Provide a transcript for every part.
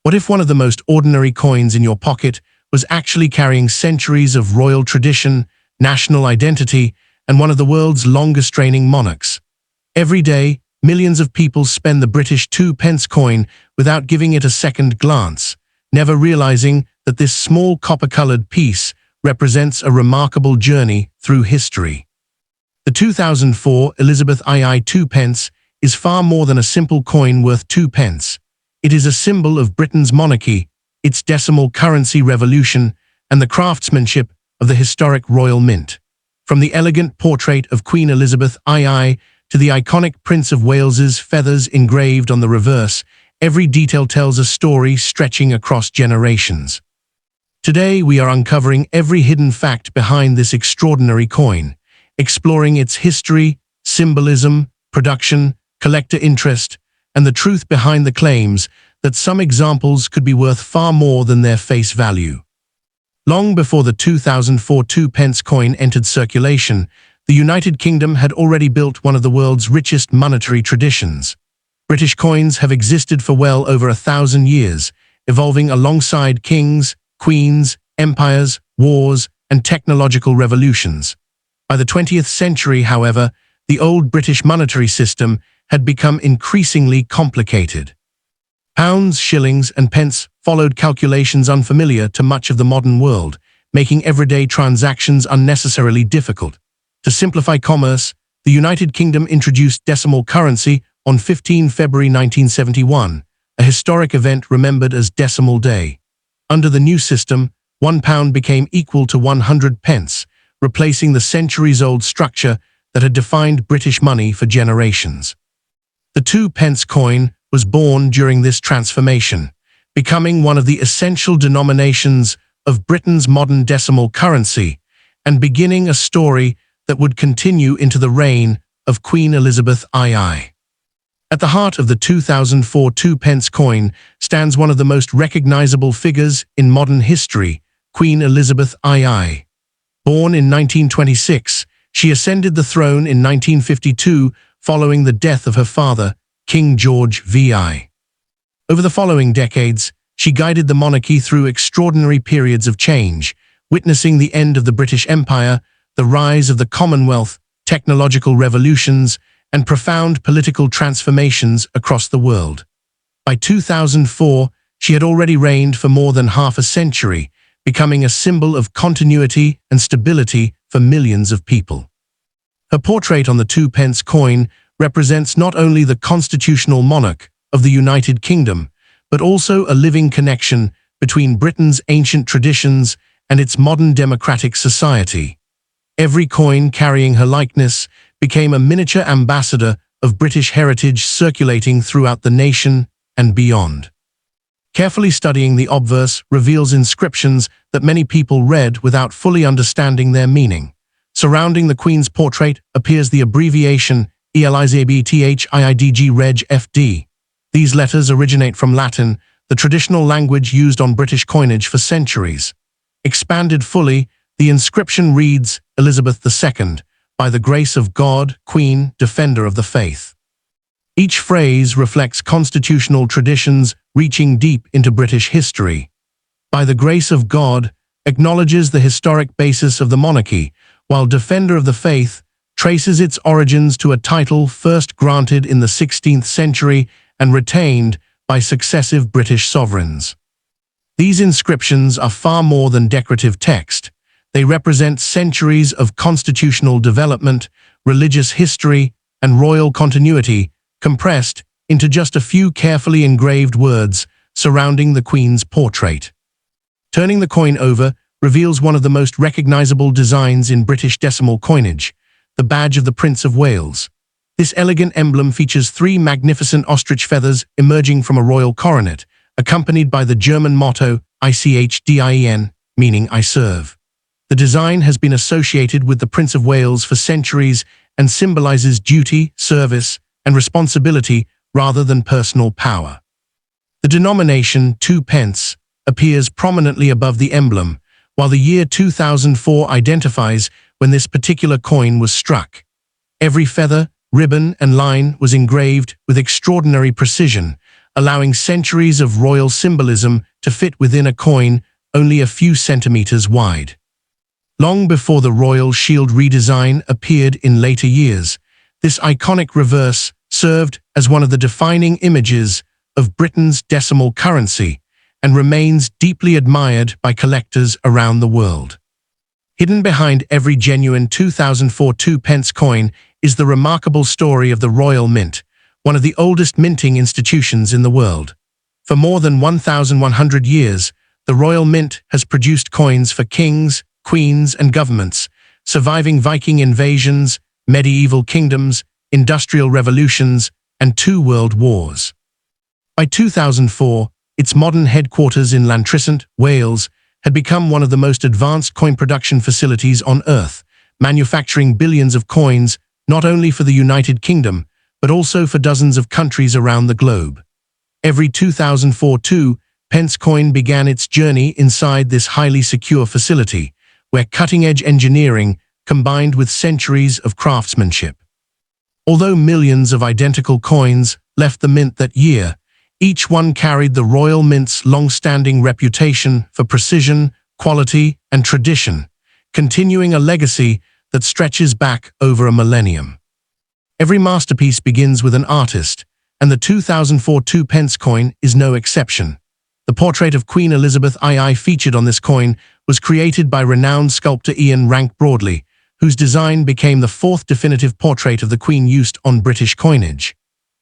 What if one of the most ordinary coins in your pocket was actually carrying centuries of royal tradition, national identity, and one of the world's longest-reigning monarchs? Every day, millions of people spend the British 2p coin without giving it a second glance, never realizing that this small copper-colored piece represents a remarkable journey through history. The 2004 Elizabeth II 2p is far more than a simple coin worth 2p. It is a symbol of Britain's monarchy, its decimal currency revolution, and the craftsmanship of the historic Royal Mint. From the elegant portrait of Queen Elizabeth II to the iconic Prince of Wales's feathers engraved on the reverse, every detail tells a story stretching across generations. Today, we are uncovering every hidden fact behind this extraordinary coin, exploring its history, symbolism, production, collector interest, and the truth behind the claims that some examples could be worth far more than their face value. Long before the 2004 2p coin entered circulation, the United Kingdom had already built one of the world's richest monetary traditions. British coins have existed for well over 1,000 years, evolving alongside kings, queens, empires, wars, and technological revolutions. By the 20th century, however, the old British monetary system had become increasingly complicated. Pounds, shillings, and pence followed calculations unfamiliar to much of the modern world, making everyday transactions unnecessarily difficult. To simplify commerce, the United Kingdom introduced decimal currency on 15 February 1971, a historic event remembered as Decimal Day. Under the new system, £1 became equal to 100p, replacing the centuries-old structure that had defined British money for generations. The 2p coin was born during this transformation, becoming one of the essential denominations of Britain's modern decimal currency and beginning a story that would continue into the reign of Queen Elizabeth II. At the heart of the 2004 2p coin stands one of the most recognizable figures in modern history, Queen Elizabeth II. Born in 1926, she ascended the throne in 1952 following the death of her father, King George VI. Over the following decades, she guided the monarchy through extraordinary periods of change, witnessing the end of the British Empire, the rise of the Commonwealth, technological revolutions, and profound political transformations across the world. By 2004, she had already reigned for more than half a century, becoming a symbol of continuity and stability for millions of people. Her portrait on the 2p coin represents not only the constitutional monarch of the United Kingdom, but also a living connection between Britain's ancient traditions and its modern democratic society. Every coin carrying her likeness became a miniature ambassador of British heritage circulating throughout the nation and beyond. Carefully studying the obverse reveals inscriptions that many people read without fully understanding their meaning. Surrounding the Queen's portrait appears the abbreviation ELIZABTHIIDG Reg FD. These letters originate from Latin, the traditional language used on British coinage for centuries. Expanded fully, the inscription reads, Elizabeth II, by the grace of God, Queen, Defender of the Faith. Each phrase reflects constitutional traditions reaching deep into British history. By the grace of God acknowledges the historic basis of the monarchy, while Defender of the Faith traces its origins to a title first granted in the 16th century and retained by successive British sovereigns. These inscriptions are far more than decorative text. They represent centuries of constitutional development, religious history, and royal continuity, compressed into just a few carefully engraved words surrounding the Queen's portrait. Turning the coin over reveals one of the most recognizable designs in British decimal coinage, the badge of the Prince of Wales. This elegant emblem features 3 magnificent ostrich feathers emerging from a royal coronet, accompanied by the German motto ICHDIEN, meaning I serve. The design has been associated with the Prince of Wales for centuries and symbolizes duty, service, and responsibility rather than personal power. The denomination 2p appears prominently above the emblem, while the year 2004 identifies when this particular coin was struck. Every feather, ribbon, and line was engraved with extraordinary precision, allowing centuries of royal symbolism to fit within a coin only a few centimeters wide. Long before the royal shield redesign appeared in later years, this iconic reverse served as one of the defining images of Britain's decimal currency and remains deeply admired by collectors around the world. Hidden behind every genuine 2004 2p coin is the remarkable story of the Royal Mint, one of the oldest minting institutions in the world. For more than 1,100 years, the Royal Mint has produced coins for kings, queens, and governments, surviving Viking invasions, medieval kingdoms, industrial revolutions, and 2 world wars. By 2004, its modern headquarters in Llantrisant, Wales, had become one of the most advanced coin production facilities on Earth, manufacturing billions of coins not only for the United Kingdom, but also for dozens of countries around the globe. Every 2004 2p coin began its journey inside this highly secure facility, where cutting-edge engineering combined with centuries of craftsmanship. Although millions of identical coins left the mint that year, each one carried the Royal Mint's long-standing reputation for precision, quality, and tradition, continuing a legacy that stretches back over a millennium. Every masterpiece begins with an artist, and the 2004 2p coin is no exception. The portrait of Queen Elizabeth II featured on this coin was created by renowned sculptor Ian Rank-Broadley, whose design became the 4th definitive portrait of the Queen used on British coinage.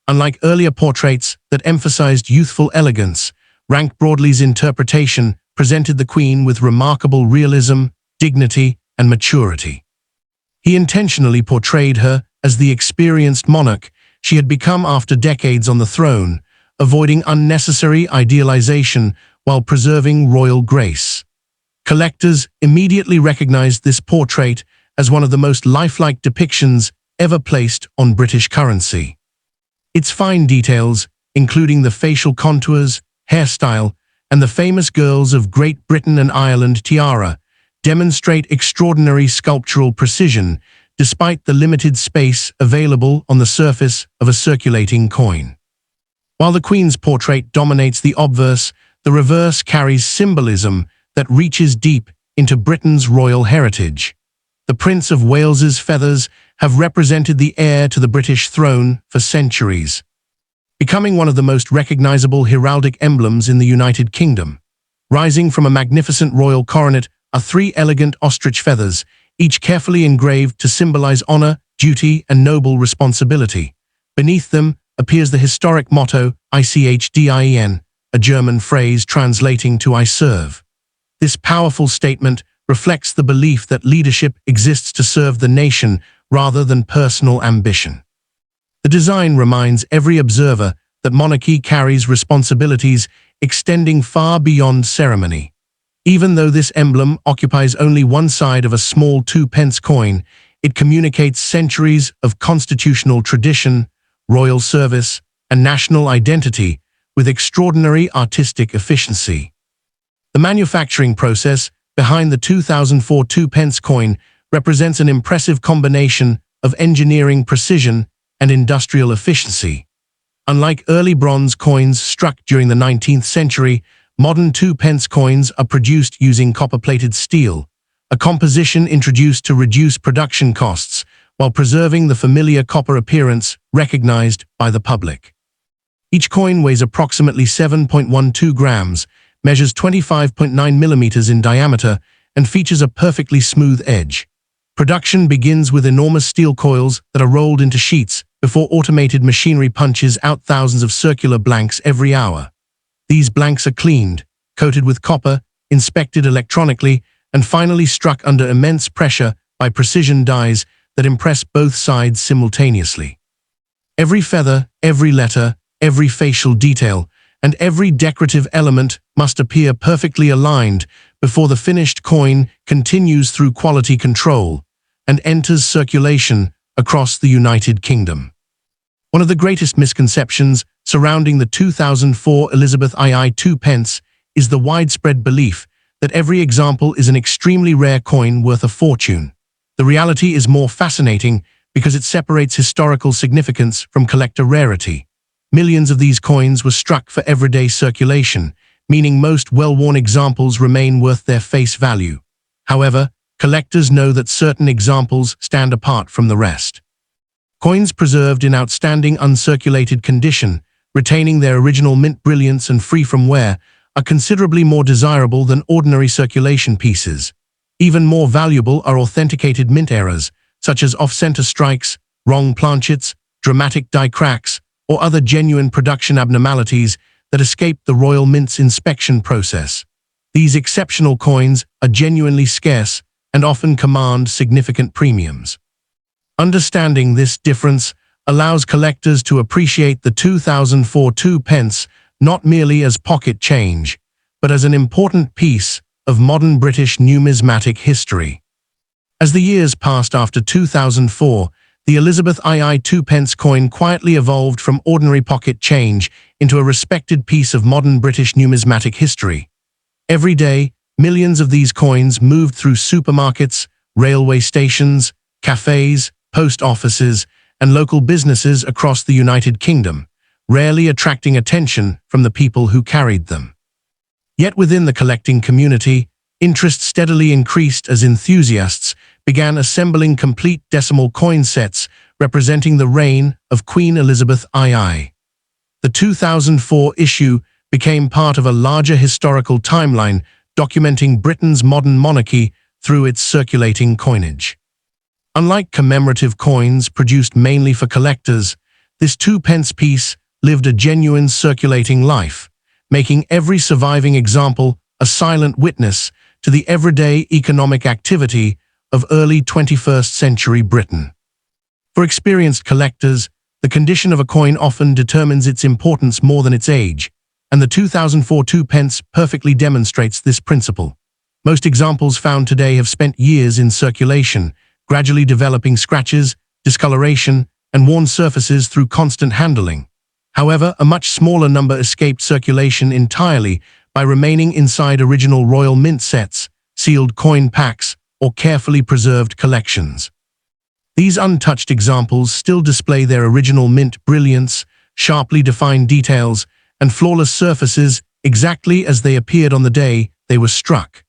Unlike earlier portraits that emphasized youthful elegance, Rank-Broadley's interpretation presented the Queen with remarkable realism, dignity, and maturity. He intentionally portrayed her as the experienced monarch she had become after decades on the throne, avoiding unnecessary idealization while preserving royal grace. Collectors immediately recognized this portrait as one of the most lifelike depictions ever placed on British currency. Its fine details, including the facial contours, hairstyle, and the famous Girls of Great Britain and Ireland tiara, demonstrate extraordinary sculptural precision despite the limited space available on the surface of a circulating coin. While the Queen's portrait dominates the obverse, the reverse carries symbolism that reaches deep into Britain's royal heritage. The Prince of Wales's feathers have represented the heir to the British throne for centuries, becoming one of the most recognizable heraldic emblems in the United Kingdom. Rising from a magnificent royal coronet are 3 elegant ostrich feathers, each carefully engraved to symbolize honor, duty, and noble responsibility. Beneath them appears the historic motto, ICHDIEN, a German phrase translating to I serve. This powerful statement reflects the belief that leadership exists to serve the nation rather than personal ambition. The design reminds every observer that monarchy carries responsibilities extending far beyond ceremony. Even though this emblem occupies only one side of a small 2p coin, it communicates centuries of constitutional tradition, royal service, and national identity with extraordinary artistic efficiency. The manufacturing process behind the 2004 2p coin represents an impressive combination of engineering precision and industrial efficiency. Unlike early bronze coins struck during the 19th century, modern 2p coins are produced using copper-plated steel, a composition introduced to reduce production costs while preserving the familiar copper appearance recognized by the public. Each coin weighs approximately 7.12 grams, measures 25.9 millimeters in diameter, and features a perfectly smooth edge. Production begins with enormous steel coils that are rolled into sheets before automated machinery punches out thousands of circular blanks every hour. These blanks are cleaned, coated with copper, inspected electronically, and finally struck under immense pressure by precision dies that impress both sides simultaneously. Every feather, every letter, every facial detail, and every decorative element must appear perfectly aligned before the finished coin continues through quality control and enters circulation across the United Kingdom. One of the greatest misconceptions surrounding the 2004 Elizabeth II 2p is the widespread belief that every example is an extremely rare coin worth a fortune. The reality is more fascinating because it separates historical significance from collector rarity. millions of these coins were struck for everyday circulation, meaning most well-worn examples remain worth their face value. However, collectors know that certain examples stand apart from the rest. Coins preserved in outstanding uncirculated condition, retaining their original mint brilliance and free from wear, are considerably more desirable than ordinary circulation pieces. Even more valuable are authenticated mint errors, such as off-center strikes, wrong planchets, dramatic die cracks, or other genuine production abnormalities that escape the Royal Mint's inspection process. These exceptional coins are genuinely scarce and often command significant premiums. Understanding this difference allows collectors to appreciate the 2004 2p not merely as pocket change, but as an important piece of modern British numismatic history. As the years passed after 2004, the Elizabeth II 2p coin quietly evolved from ordinary pocket change into a respected piece of modern British numismatic history. Every day, millions of these coins moved through supermarkets, railway stations, cafes, post offices, and local businesses across the United Kingdom, rarely attracting attention from the people who carried them. Yet within the collecting community, interest steadily increased as enthusiasts began assembling complete decimal coin sets representing the reign of Queen Elizabeth II. The 2004 issue became part of a larger historical timeline documenting Britain's modern monarchy through its circulating coinage. Unlike commemorative coins produced mainly for collectors, this 2p piece lived a genuine circulating life, making every surviving example a silent witness to the everyday economic activity of early 21st century Britain. For experienced collectors, the condition of a coin often determines its importance more than its age, and the 2004 2p perfectly demonstrates this principle. Most examples found today have spent years in circulation, gradually developing scratches, discoloration, and worn surfaces through constant handling. However, a much smaller number escaped circulation entirely by remaining inside original Royal Mint sets, sealed coin packs, or carefully preserved collections. These untouched examples still display their original mint brilliance, sharply defined details, and flawless surfaces exactly as they appeared on the day they were struck.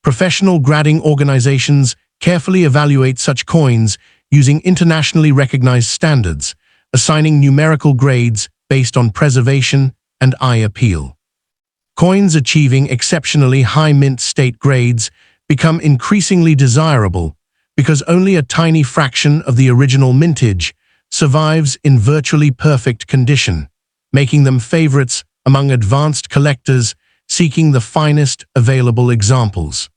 Professional grading organizations carefully evaluate such coins using internationally recognized standards, assigning numerical grades based on preservation and eye appeal. Coins achieving exceptionally high mint state grades become increasingly desirable because only a tiny fraction of the original mintage survives in virtually perfect condition, making them favorites among advanced collectors seeking the finest available examples.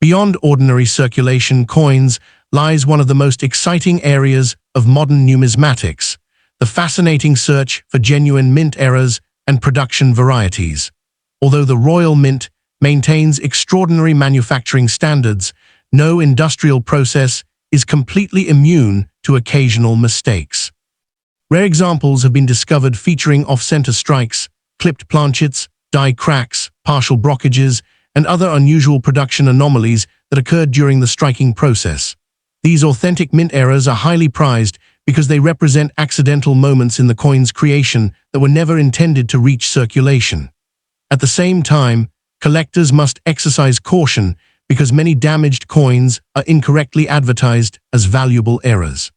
Beyond ordinary circulation coins lies one of the most exciting areas of modern numismatics, the fascinating search for genuine mint errors and production varieties. Although the Royal Mint maintains extraordinary manufacturing standards, no industrial process is completely immune to occasional mistakes. Rare examples have been discovered featuring off-center strikes, clipped planchets, die cracks, partial brockages, and other unusual production anomalies that occurred during the striking process. These authentic mint errors are highly prized because they represent accidental moments in the coin's creation that were never intended to reach circulation. At the same time, collectors must exercise caution because many damaged coins are incorrectly advertised as valuable errors.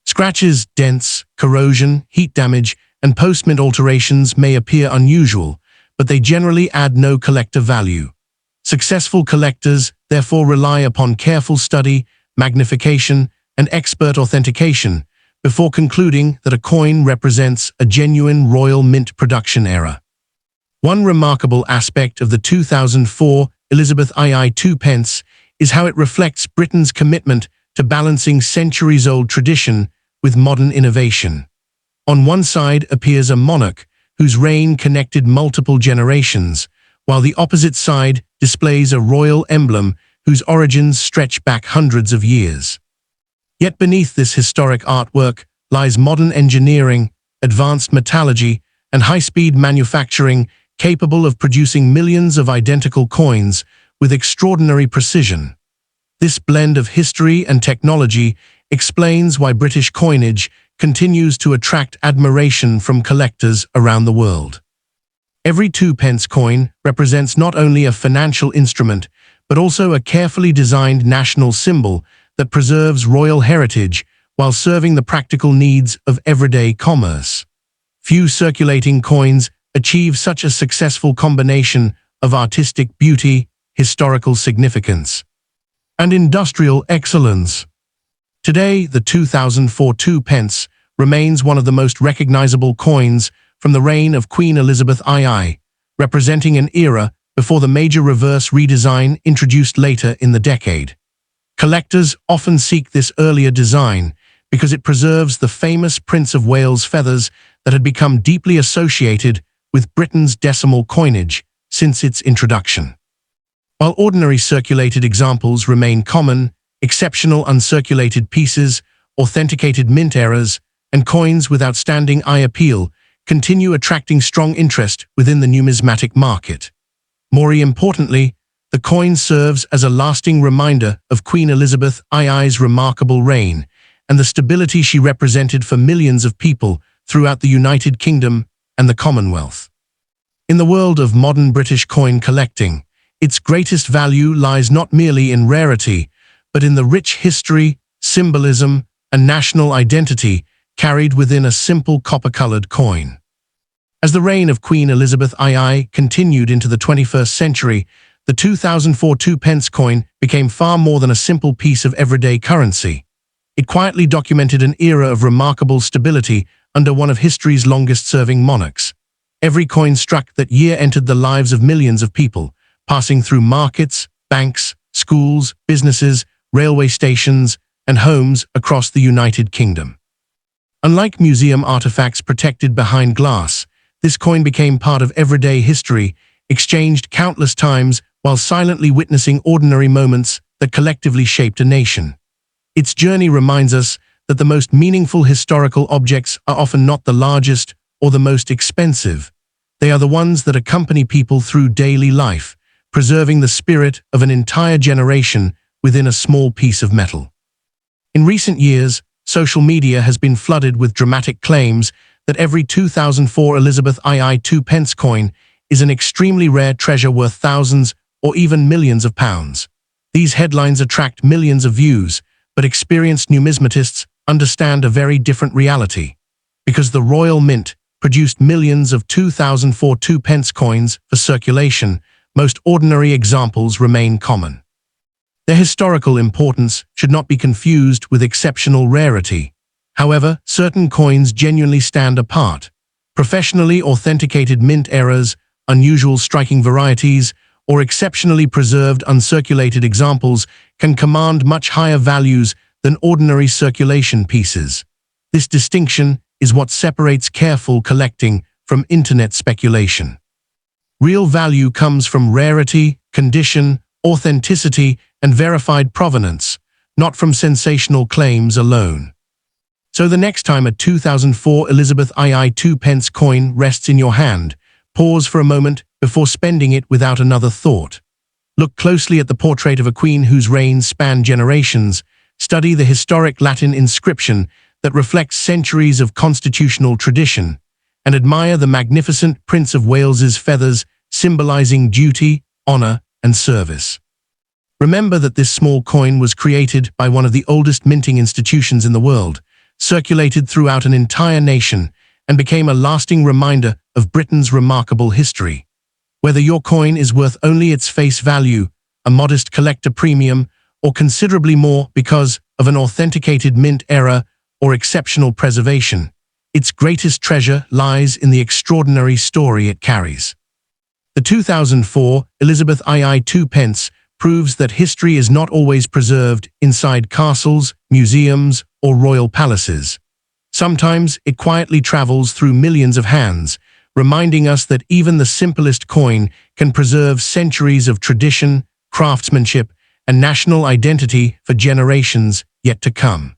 Scratches, dents, corrosion, heat damage, and post-mint alterations may appear unusual, but they generally add no collector value. Successful collectors therefore rely upon careful study, magnification, and expert authentication before concluding that a coin represents a genuine Royal Mint production error. One remarkable aspect of the 2004 Elizabeth II 2p is how it reflects Britain's commitment to balancing centuries-old tradition with modern innovation. On one side appears a monarch whose reign connected multiple generations, while the opposite side displays a royal emblem whose origins stretch back hundreds of years. Yet beneath this historic artwork lies modern engineering, advanced metallurgy, and high-speed manufacturing capable of producing millions of identical coins with extraordinary precision. This blend of history and technology explains why British coinage continues to attract admiration from collectors around the world. Every 2p coin represents not only a financial instrument, but also a carefully designed national symbol that preserves royal heritage while serving the practical needs of everyday commerce. Few circulating coins achieve such a successful combination of artistic beauty, historical significance, and industrial excellence. Today, the 2004 2p remains one of the most recognizable coins from the reign of Queen Elizabeth II, representing an era before the major reverse redesign introduced later in the decade. Collectors often seek this earlier design because it preserves the famous Prince of Wales feathers that had become deeply associated with Britain's decimal coinage since its introduction. While ordinary circulated examples remain common, exceptional uncirculated pieces, authenticated mint errors, and coins with outstanding eye appeal continue attracting strong interest within the numismatic market. More importantly, the coin serves as a lasting reminder of Queen Elizabeth II's remarkable reign and the stability she represented for millions of people throughout the United Kingdom and the Commonwealth. In the world of modern British coin collecting, its greatest value lies not merely in rarity, but in the rich history, symbolism, and national identity carried within a simple copper-colored coin. As the reign of Queen Elizabeth II continued into the 21st century, the 2004 2p coin became far more than a simple piece of everyday currency. It quietly documented an era of remarkable stability under one of history's longest-serving monarchs. Every coin struck that year entered the lives of millions of people, passing through markets, banks, schools, businesses, railway stations, and homes across the United Kingdom. Unlike museum artifacts protected behind glass, this coin became part of everyday history, exchanged countless times while silently witnessing ordinary moments that collectively shaped a nation. Its journey reminds us that the most meaningful historical objects are often not the largest or the most expensive. They are the ones that accompany people through daily life, preserving the spirit of an entire generation within a small piece of metal. In recent years, social media has been flooded with dramatic claims that every 2004 Elizabeth II 2p coin is an extremely rare treasure worth thousands or even millions of pounds. These headlines attract millions of views, but experienced numismatists understand a very different reality. Because the Royal Mint produced millions of 2004 2p coins for circulation, most ordinary examples remain common. Their historical importance should not be confused with exceptional rarity. However, certain coins genuinely stand apart. Professionally authenticated mint errors, unusual striking varieties, or exceptionally preserved uncirculated examples can command much higher values than ordinary circulation pieces. This distinction is what separates careful collecting from internet speculation. Real value comes from rarity, condition, authenticity, and verified provenance, not from sensational claims alone. So the next time a 2004 Elizabeth II 2p coin rests in your hand, pause for a moment before spending it without another thought. Look closely at the portrait of a queen whose reign spanned generations, study the historic Latin inscription that reflects centuries of constitutional tradition, and admire the magnificent Prince of Wales's feathers symbolizing duty, honor, and service. Remember that this small coin was created by one of the oldest minting institutions in the world, circulated throughout an entire nation, and became a lasting reminder of Britain's remarkable history. Whether your coin is worth only its face value, a modest collector premium, or considerably more because of an authenticated mint error or exceptional preservation, its greatest treasure lies in the extraordinary story it carries. The 2004 Elizabeth II 2p proves that history is not always preserved inside castles, museums, or royal palaces. Sometimes it quietly travels through millions of hands, reminding us that even the simplest coin can preserve centuries of tradition, craftsmanship, and national identity for generations yet to come.